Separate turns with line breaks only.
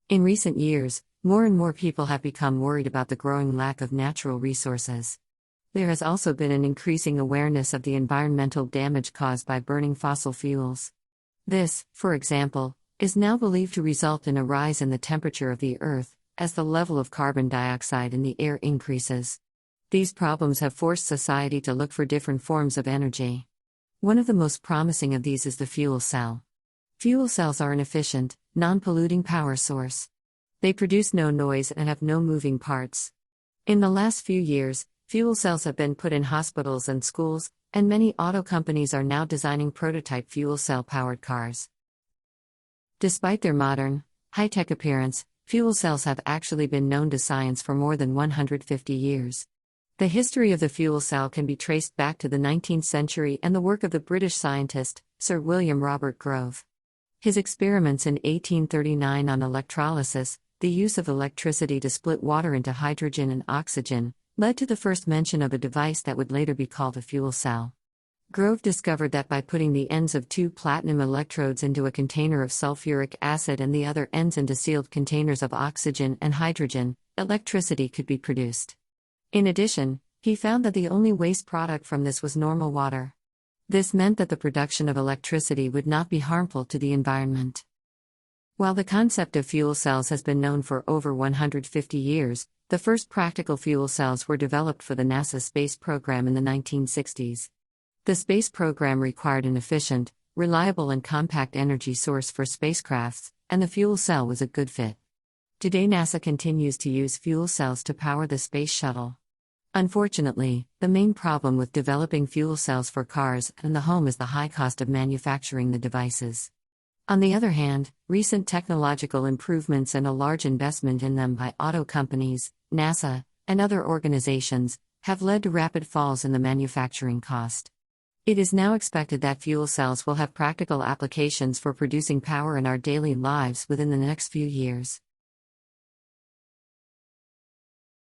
In recent years, more and more people have become worried about the growing lack of natural resources. There has also been an increasing awareness of the environmental damage caused by burning fossil fuels. This, for example, is now believed to result in a rise in the temperature of the Earth, as the level of carbon dioxide in the air increases. These problems have forced society to look for different forms of energy. One of the most promising of these is the fuel cell. Fuel cells are an efficient, non-polluting power source. They produce no noise and have no moving parts. In the last few years, fuel cells have been put in hospitals and schools, and many auto companies are now designing prototype fuel cell-powered cars. Despite their modern, high-tech appearance, fuel cells have actually been known to science for more than 150 years. The history of the fuel cell can be traced back to the 19th century and the work of the British scientist, Sir William Robert Grove. His experiments in 1839 on electrolysis, the use of electricity to split water into hydrogen and oxygen, led to the first mention of a device that would later be called a fuel cell. Grove discovered that by putting the ends of two platinum electrodes into a container of sulfuric acid and the other ends into sealed containers of oxygen and hydrogen, electricity could be produced. In addition, he found that the only waste product from this was normal water. This meant that the production of electricity would not be harmful to the environment. While the concept of fuel cells has been known for over 150 years, the first practical fuel cells were developed for the NASA space program in the 1960s. The space program required an efficient, reliable and compact energy source for spacecrafts, and the fuel cell was a good fit. Today NASA continues to use fuel cells to power the space shuttle. Unfortunately, the main problem with developing fuel cells for cars and the home is the high cost of manufacturing the devices. On the other hand, recent technological improvements and a large investment in them by auto companies, NASA, and other organizations, have led to rapid falls in the manufacturing cost. It is now expected that fuel cells will have practical applications for producing power in our daily lives within the next few years.